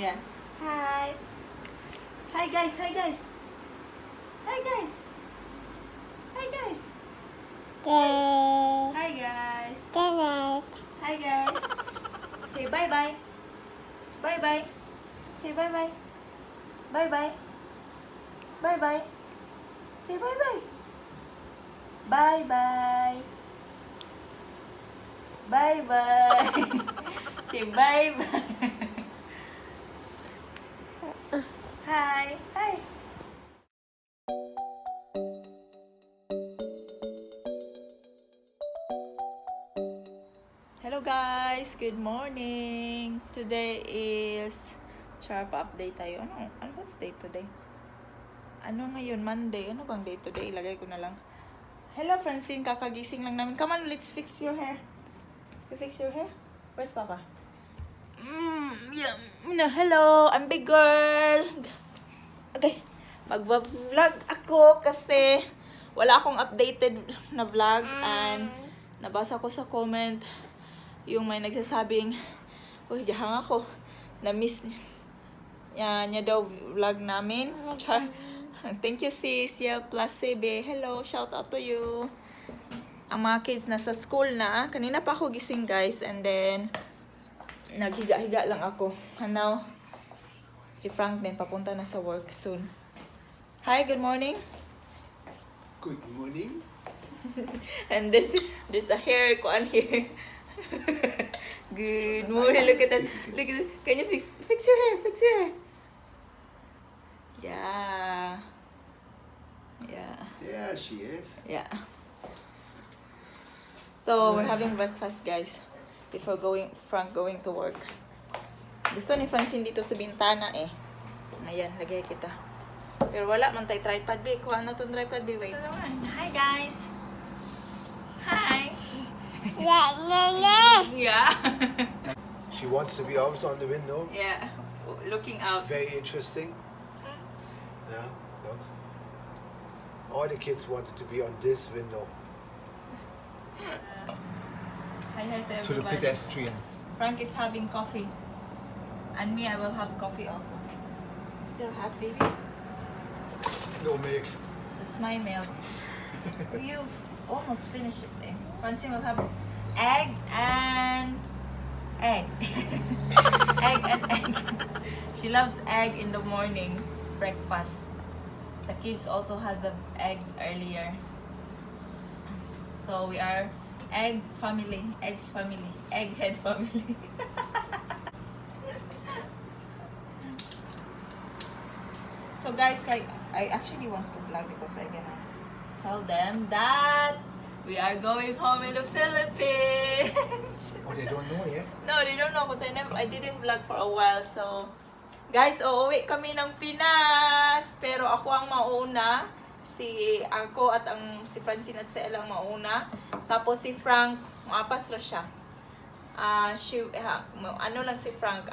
Yeah. Hi. Hi guys. Hi guys. Hi guys. Hi guys. Hi guys. Hi guys. Say bye bye. Bye bye. Say bye bye. Bye bye. Bye bye. Say bye bye. Bye bye. Bye bye. Say bye bye. Hi. Hi. Hello guys, good morning. Today is sharp update tayo. What's date today? Ano ngayon? Monday. Ano bang date today? Ilagay ko na lang. Hello Francine, kakagising lang namin. Come on, let's fix your hair. You fix your hair? Where's Papa? Yeah. No, hello, I'm big girl. Okay, mag-vlog ako kasi wala akong updated na vlog and nabasa ko sa comment yung may nagsasabing, uy, dihang ako, na-miss niya daw vlog namin. Char. Thank you sis, Yel plus CB. Hello, shout out to you. Ang mga kids nasa school na. Kanina pa ako gising guys and then naghiga-higa lang ako. And now, si Frank din papunta na sa work soon. Hi, good morning. Good morning. And there's a hair on here. Good morning. Look at that. Look at that. Can you fix your hair? Fix your hair. Yeah. Yeah. There she is. Yeah. So we're having breakfast, guys, before Frank going to work. Gusto ni Francine dito sa bintana eh. Ayan, lagay kita. Pero wala man tayo tripod, B. Kuha na itong tripod, B. Wait. Hi, guys. Hi. Yeah. She wants to be always on the window. Yeah. Looking out. Very interesting. Yeah, look. All the kids wanted to be on this window. Hi, hi to To the everybody. pedestrians. Frank is having coffee. And me, I will have coffee also. Still hot, baby? No milk. That's my milk. You've almost finished it there. Francine will have egg and egg. Egg and egg. She loves egg in the morning breakfast. The kids also has the eggs earlier. So we are egg family, eggs family, egghead family. So guys, I actually want to vlog because I'm gonna tell them that we are going home in the Philippines. Oh, they don't know yet? No, they don't know because I didn't vlog for a while. So, guys, uuwi kami ng Pinas. Pero ako ang mauna. Si Francine at si Ella ang mauna. Tapos si Frank, maapas na siya. Ano lang si Frank,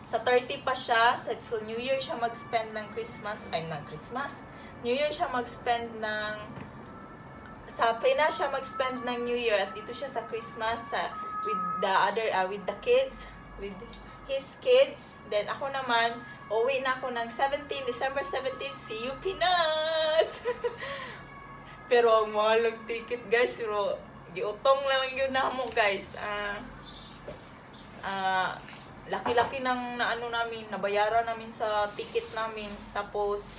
sa 30 pa siya. So, New Year siya mag-spend ng Christmas. Ay, ng Christmas. New Year siya mag-spend ng sa Pinas siya mag-spend ng New Year at dito siya sa Christmas with the kids, with his kids. Then ako naman, uwi na ako ng December 17, see you Pinas! Pero ang mahal ng ticket guys, pero giutong lang yun na mo guys. Laki-laki ng namin, nabayaran namin sa ticket namin. Tapos,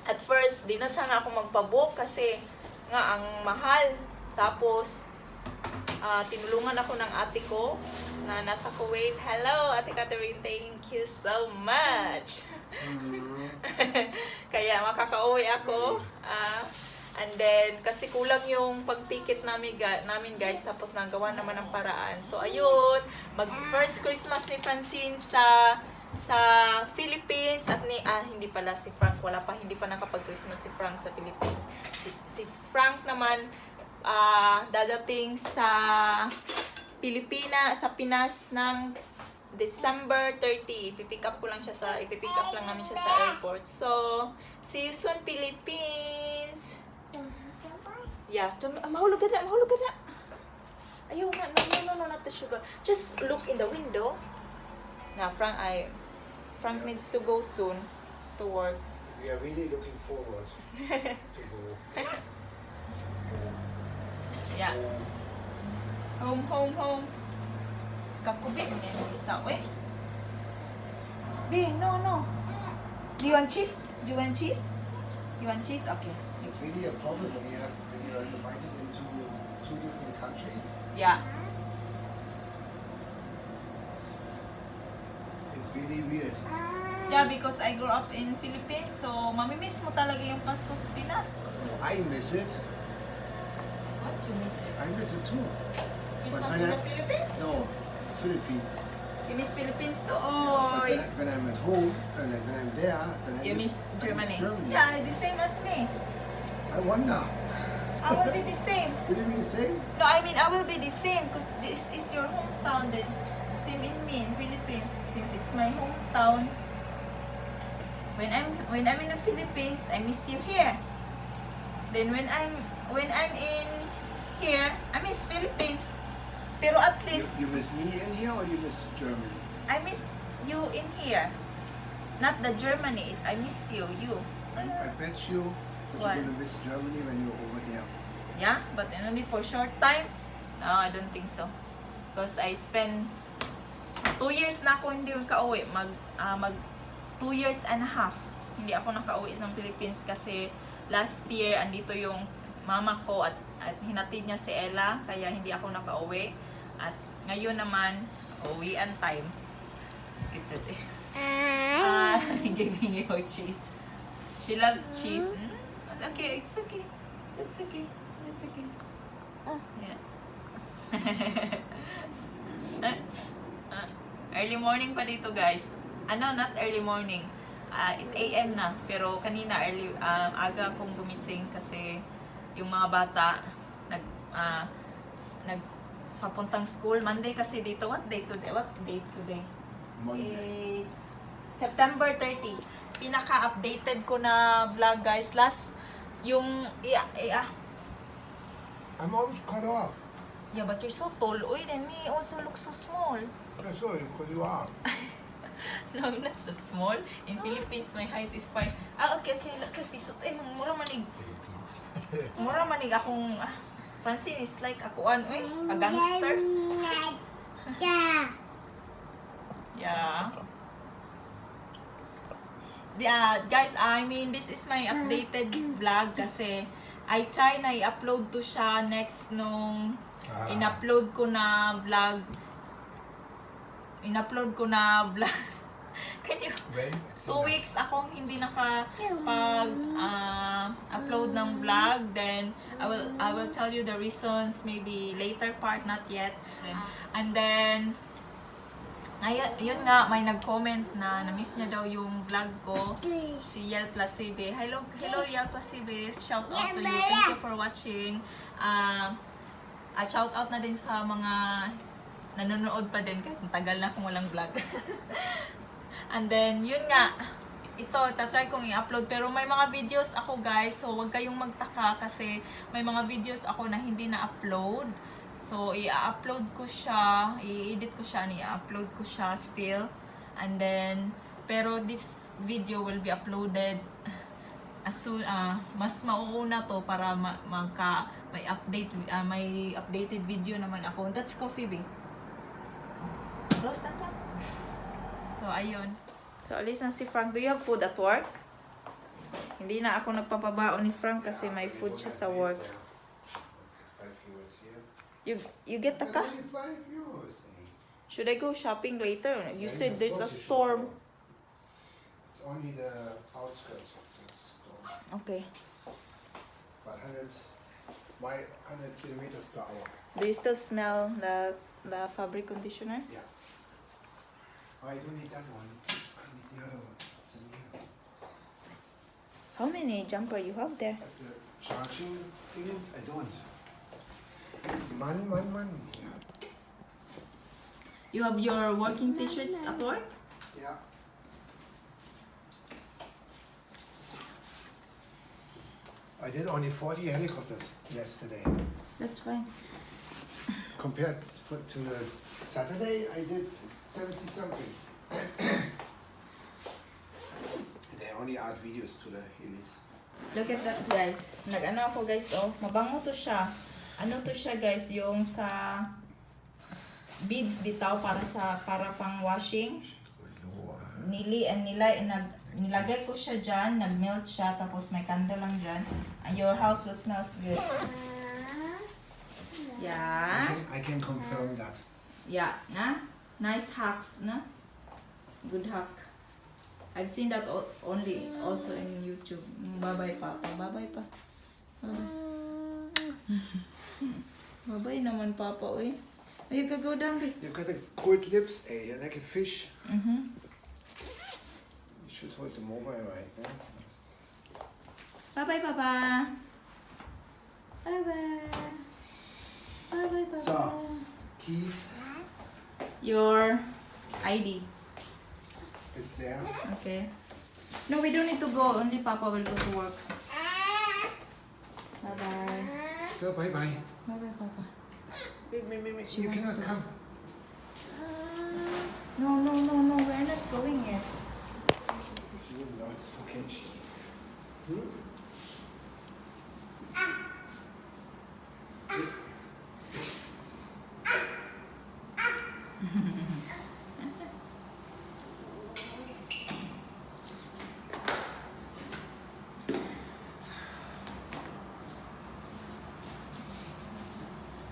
at first, di na sana ako magpabook kasi nga ang mahal. Tapos, tinulungan ako ng ate ko na nasa Kuwait. Hello, Ate Catherine, thank you so much. Kaya makakauwi ako. And then, kasi kulang yung pag-ticket namin guys. Tapos, nagawa naman ng paraan. So, ayun. First Christmas ni Francine sa Philippines at hindi pala si Frank, hindi pa nakapag-Christmas si Frank sa Philippines. Si Frank naman dadating sa sa Pinas ng December 30. Ipipick up lang namin siya sa airport. So, see you soon Philippines. Yeah, mahulog ka na. Ayaw nga, no, not the sugar. Just look in the window. Now, Frank needs to go soon to work. We are really looking forward to go. Yeah. Home. Kakubit niya yung isa, eh. B, no. Do you want cheese? You want cheese? Okay. It's really a problem when you are divided into two different countries. Yeah. It's really weird. Yeah, because I grew up in Philippines, so mamimiss mo talaga yung Pasko sa Pinas. No, I miss it. What you miss it? I miss it too. Christmas when in the I- Philippines? No, the Philippines. You miss Philippines too? But Oh, when I'm at home, like when I'm there, then I you miss miss Germany. Germany. Yeah, the same as me. I wonder. I will be the same. Will it be the same? No, I mean I will be the same because this is your hometown. Then same in me in Philippines since it's my hometown. When I'm in the Philippines, I miss you here. Then when I'm in here, I miss Philippines. Pero at least You miss me in here or you miss Germany? I miss you in here. Not the Germany. It's I miss you. I bet you that What? you're gonna miss Germany when you're over there. Yeah, but only for short time. No, I don't think so. Because I spend 2 years na ako hindi nakauwi. Mag 2 years and a half. Hindi ako nakauwi ng Philippines kasi last year andito yung mama ko at hinatid niya si Ella kaya hindi ako nakauwi. At ngayon naman, uwian time. Giving you cheese. She loves cheese. Okay, it's okay. It's okay. It's okay. Yeah. Early morning pa dito, guys. Not early morning. 8 a.m. na. Pero kanina aga akong gumising kasi yung mga bata nagpapuntang school. Monday kasi dito. What date today? Monday. Is September 30. Pinaka-updated ko na vlog, guys. Last yung I'm always cut off. yeah, but you're so tall. Oy, then me also look so small. I saw you because you are. No, I'm not so small. In Philippines, my height is 5. Okay. Look at pisot. Mura manig. Philippines. Mura manig akong... Francine is like akuan. Uy, a gangster. Yeah. Guys, I mean, this is my updated vlog kasi I try na i-upload to siya next nung in-upload ko na vlog. Can you... When? 2 weeks akong hindi nakapag-upload ng vlog. Then, I will tell you the reasons, maybe later part, not yet. And then, yun nga, may nag-comment na na-miss niya daw yung vlog ko. Si Yel Plasibe. Hello Yel Plasibe. Shout out to you. Thank you for watching. Shout out na din sa mga nanonood pa din kahit tagal na akong walang vlog. And then, yun nga, ito, tatry kong i-upload. Pero may mga videos ako, guys. So, huwag kayong magtaka kasi may mga videos ako na hindi na-upload. So, i-upload ko siya, i-edit ko siya, i-upload ko siya still. And then, pero this video will be uploaded as soon, mas mauuna to para may updated video naman ako. That's coffee, babe. Close na pa. So, ayun. So, alis na si Frank. Do you have food at work? Hindi na ako nagpapabaon ni Frank kasi may food siya sa work. 5 euros here. You get the car? Only 5 euros. Should I go shopping later? You Yeah, said of there's a course you should storm. go. It's only the outskirts of the storm. Okay. But 100 kilometers per hour. Do you still smell the fabric conditioner? Yeah. I don't need that one. I need the other one. It's in here. How many jumper you have there? The charging things, I don't. Man. Yeah. You have your working t-shirts at work? Yeah. I did only 40 helicopters yesterday. That's fine. compared to the Saturday, I did 70 something. They only add videos to the Elise. Look at that, guys. Nag-ano ako, guys, oh. Mabango to siya. Ano to siya, guys, yung sa beads bitaw para pang washing. Nilagay ko siya dyan, nag-melt siya, tapos may candle lang dyan. And your house will smells good. Yeah. I can confirm that. Yeah, na? Nice hacks, na? Good hack. I've seen that only also in YouTube. Bye-bye, Papa. Bye-bye, pa. Bye-bye. Bye-bye naman, Papa, uy. You can go down, babe. You've got the cold lips, eh? You're like a fish. Mm-hmm. You should hold the mobile right now. Bye-bye, Papa. Bye-bye. Bye-bye, Papa. So, keys Your ID. is there. Okay. No, we don't need to go. Only Papa will go to work. Bye-bye. So, bye-bye. Bye-bye, Papa. She You wants cannot to- come. No. We're not going yet. You will not. Okay.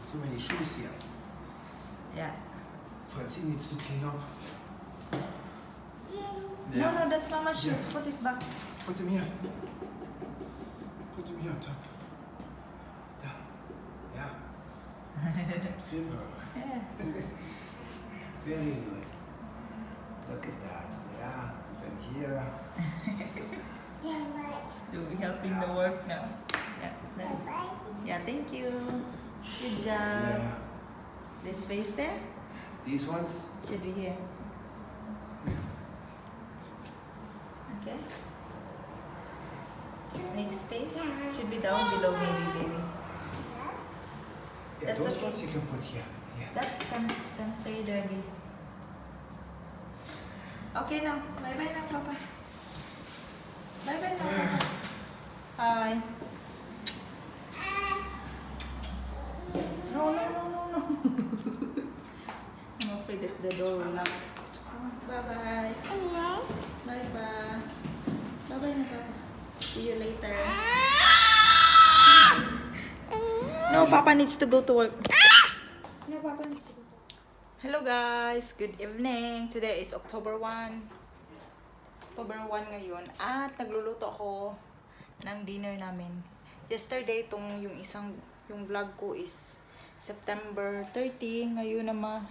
So many shoes here. Yeah. Francine needs to clean up. No, that's Mama's shoes. Yeah. Put it back. Put them here. Put them here on top. Da. Yeah. Film her. Yeah. Very good. Look at that. Yeah. Then here. Just helping the work now. Yeah, thank you. Good job. Yeah. This space there These ones. should be here. Okay. Make space. Should be down below maybe, baby. Yeah, That's those okay. ones you can put here. Yeah. That can stay there, baby. Okay now. Bye-bye now, Papa. Bye-bye now, Papa. Hi. No. I'm afraid that the door will lock. Come on, bye-bye. Bye-bye. Bye-bye na, Papa. See you later. No, Papa needs to go to work. No, Papa needs to go to work. Hello guys! Good evening! Today is October 1. October 1 ngayon. At nagluluto ako ng dinner namin. Yesterday, yung vlog ko is September 30. Ngayon naman.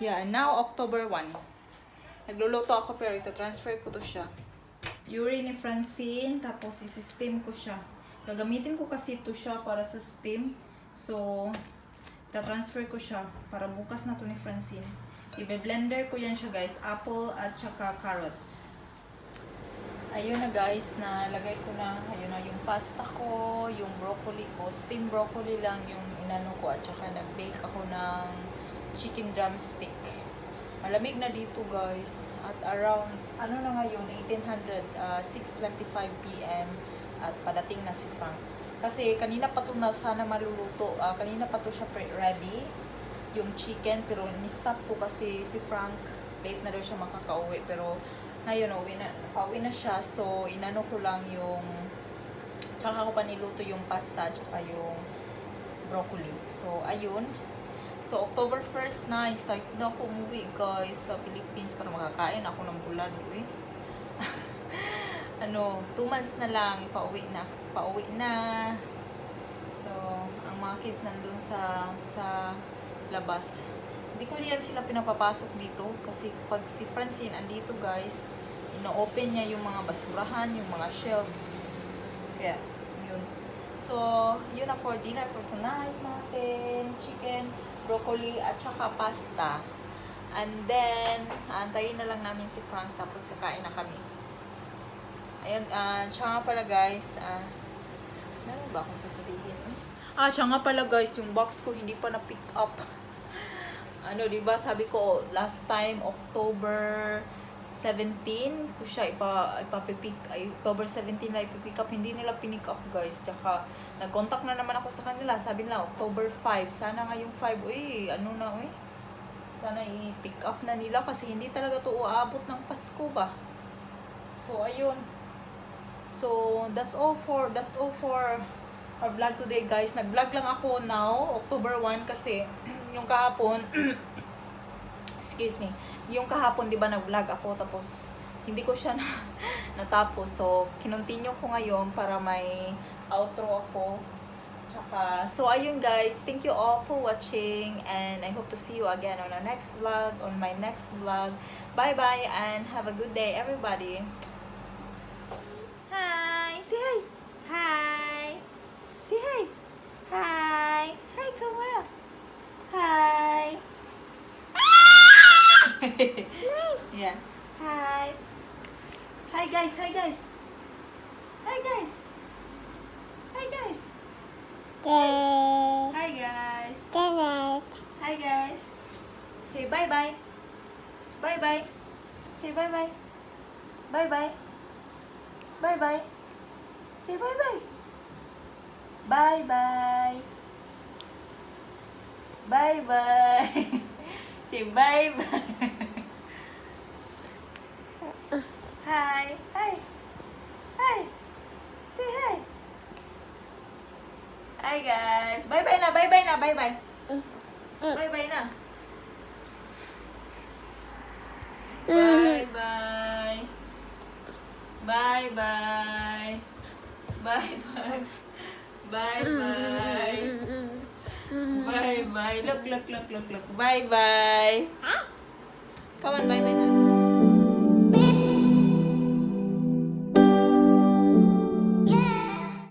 Yeah, now October 1. Nagluluto ako pero ito-transfer ko to siya. Urine ni Francine, tapos isi-steam ko siya. Gagamitin ko kasi ito siya para sa steam. So, ita-transfer ko siya para bukas na to ni Francine. Ibe-blender ko yan siya guys. Apple at saka carrots. Ayun na guys, nalagay ko na. Ayun na yung pasta ko, yung broccoli ko. Steam broccoli lang yung inano ko. At saka nag-bake ako ng chicken drumstick. Malamig na dito guys. At around, ano na ngayon, 6:25 p.m. At padating na si Frank. Kasi kanina pa to na sana maluluto. Kanina pa to siya ready. Yung chicken. Pero ni-stop ko kasi si Frank. Late na daw siya makakauwi. Pero ngayon, pauwi na siya. So, inano ko lang yung tsaka ko pa niluto yung pasta tsaka yung broccoli. So, ayun. So, October 1st na, excited na ako umuwi guys sa Philippines para makakain ako ng bulalo eh. 2 months na lang, pauwi na. So, ang mga kids nandun sa labas. Hindi ko yan sila pinapapasok dito kasi pag si Francine andito guys, ino-open niya yung mga basurahan, yung mga shelf. Kaya, yun. So, yun na for dinner for tonight natin. Chicken, broccoli, at saka pasta. And then, antayin na lang namin si Frank tapos kakain na kami. Ayun, siya nga pala guys, meron ba akong sasabihin? Siya nga pala guys, yung box ko hindi pa na-pick up. Ano, di ba sabi ko, last time, October 17, ko siya ipapipick, ay, October 17 na ipipick up. Hindi nila pinick up, guys. Tsaka, nag-contact na naman ako sa kanila. Sabi nila, October 5. Sana nga yung 5, uy, ano na, uy. Sana i-pick up na nila kasi hindi talaga to uabot ng Pasko ba. So, ayun. So, that's all for our vlog today, guys. Nag-vlog lang ako now, October 1 kasi yung kahapon excuse me, yung kahapon 'di ba nag-vlog ako tapos hindi ko siya natapos. So, kinontinue ko ngayon para may outro ako. Tsaka, so ayun guys, thank you all for watching and I hope to see you again on our next vlog, on my next vlog. Bye-bye and have a good day, everybody. Hi! Say hi! Hi! Say hi! Hi! Hi, camera! Hi! Yeah. Hi! Hi guys! Hi guys! Hi guys! Hi guys! Hi guys! Hi guys! Say bye-bye! Bye-bye! Say bye-bye! Bye-bye! Bye-bye! Say bye-bye! Bye-bye! Bye-bye! Say bye-bye! Hi! Hi! Hi! Say hi! Hi guys! Bye-bye na! Bye-bye na! Bye-bye! Bye-bye na! Bye-bye! Bye-bye! Bye-bye! Bye-bye! Bye-bye! Look! Bye-bye! Come on, bye-bye!